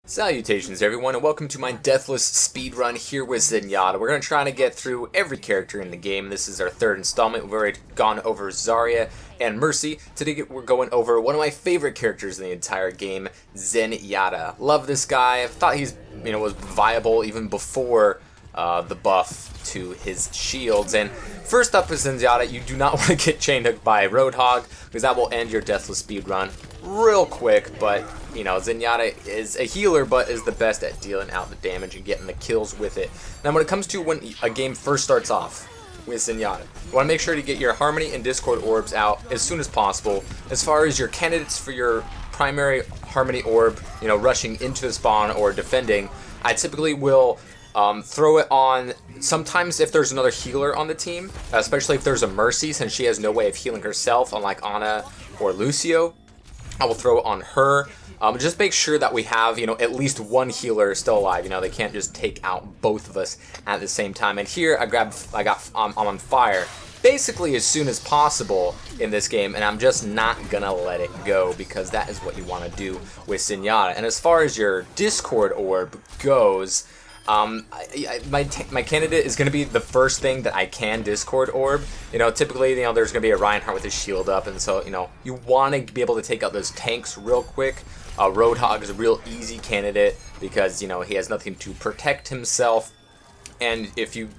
Salutations everyone, and welcome to my Deathless Speedrun here with Zenyatta. We're going to try to get through every character in the game. This is our third installment. We've already gone over Zarya and Mercy. Today we're going over one of my favorite characters in the entire game, Zenyatta. Love this guy. I thought he's, was viable even before the buff to his shields. And first up is Zenyatta. You do not want to get chain hooked by a Roadhog, because that will end your Deathless Speedrun real quick. But Zenyatta is a healer, but is the best at dealing out the damage and getting the kills with it. Now, when it comes to when a game first starts off with Zenyatta, you want to make sure to get your Harmony and Discord orbs out as soon as possible. As far as your candidates for your primary Harmony orb, rushing into the spawn or defending, I typically will throw it on sometimes if there's another healer on the team, especially if there's a Mercy, since she has no way of healing herself, unlike Ana or Lucio. I will throw it on her. Just make sure that we have, at least one healer still alive. They can't just take out both of us at the same time. And here I'm on fire basically as soon as possible in this game, and I'm just not gonna let it go, because that is what you want to do with Zenyatta. And as far as your Discord orb goes, my candidate is going to be the first thing that I can Discord orb. Typically, there's going to be a Reinhardt with his shield up, and so, you want to be able to take out those tanks real quick. Roadhog is a real easy candidate because, he has nothing to protect himself. And if you,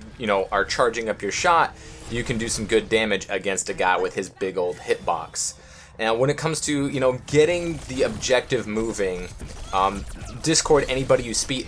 are charging up your shot, you can do some good damage against a guy with his big old hitbox. And when it comes to, getting the objective moving, Discord anybody you see,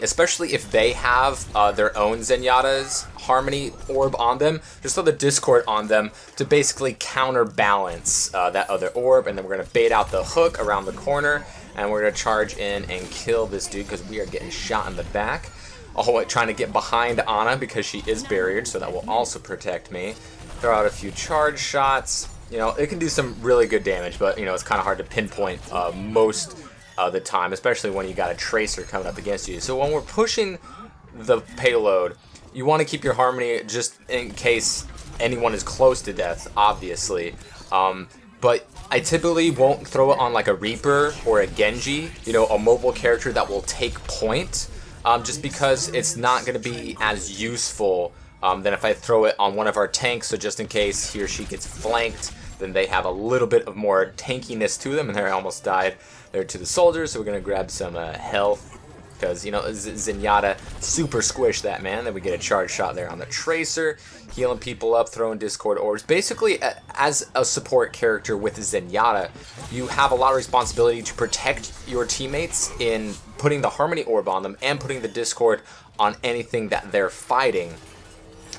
especially if they have their own Zenyatta's Harmony orb on them, just throw the Discord on them to basically counterbalance that other orb, and then we're going to bait out the hook around the corner, and we're going to charge in and kill this dude because we are getting shot in the back. Oh, trying to get behind Ana because she is barriered, so that will also protect me. Throw out a few charge shots. It can do some really good damage, but, it's kind of hard to pinpoint most of the time, especially when you got a Tracer coming up against you. So when we're pushing the payload, you want to keep your Harmony just in case anyone is close to death, obviously. But I typically won't throw it on like a Reaper or a Genji, a mobile character that will take point, just because it's not going to be as useful than if I throw it on one of our tanks, so just in case he or she gets flanked, then they have a little bit of more tankiness to them. And there, I almost died there to the soldiers, so we're going to grab some health, because, Zenyatta super squished that man. Then we get a charge shot there on the Tracer, healing people up, throwing Discord orbs. Basically, as a support character with Zenyatta, you have a lot of responsibility to protect your teammates in putting the Harmony orb on them and putting the Discord on anything that they're fighting.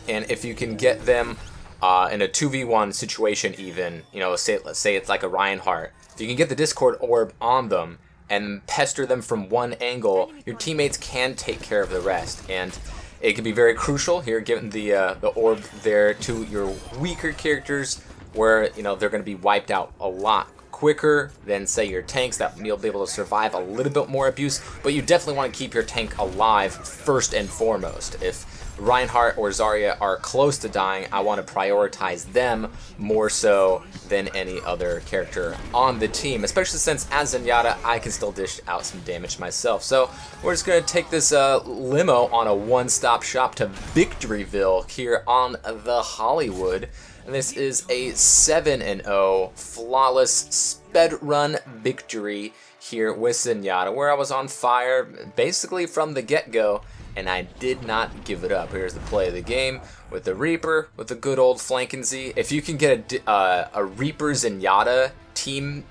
And if you can get them in a 2v1 situation even, let's say it's like a Reinhardt, if you can get the Discord orb on them and pester them from one angle, your teammates can take care of the rest. And it can be very crucial here, giving the orb there to your weaker characters, where, they're going to be wiped out a lot quicker than, say, your tanks, that you'll be able to survive a little bit more abuse. But you definitely want to keep your tank alive first and foremost. If Reinhardt or Zarya are close to dying, I want to prioritize them more so than any other character on the team, especially since as Zenyatta, I can still dish out some damage myself. So we're just going to take this limo on a one-stop shop to Victoryville here on the Hollywood. And this is a 7-0 flawless speedrun victory here with Zenyatta, where I was on fire basically from the get-go, and I did not give it up. Here's the play of the game with the Reaper, with the good old flanking Z. If you can get a Reaper Zenyatta team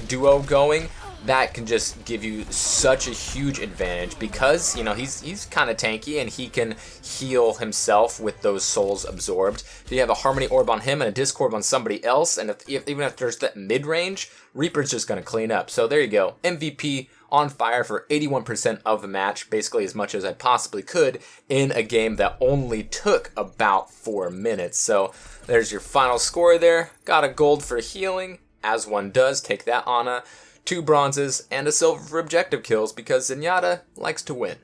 duo going, that can just give you such a huge advantage, because he's kind of tanky and he can heal himself with those souls absorbed. If you have a Harmony orb on him and a Discord on somebody else, and even if there's that mid-range, Reaper's just going to clean up. So there you go, MVP on fire for 81% of the match, basically as much as I possibly could in a game that only took about 4 minutes. So there's your final score there. Got a gold for healing, as one does. Take that, Ana. 2 bronzes and a silver for objective kills, because Zenyatta likes to win.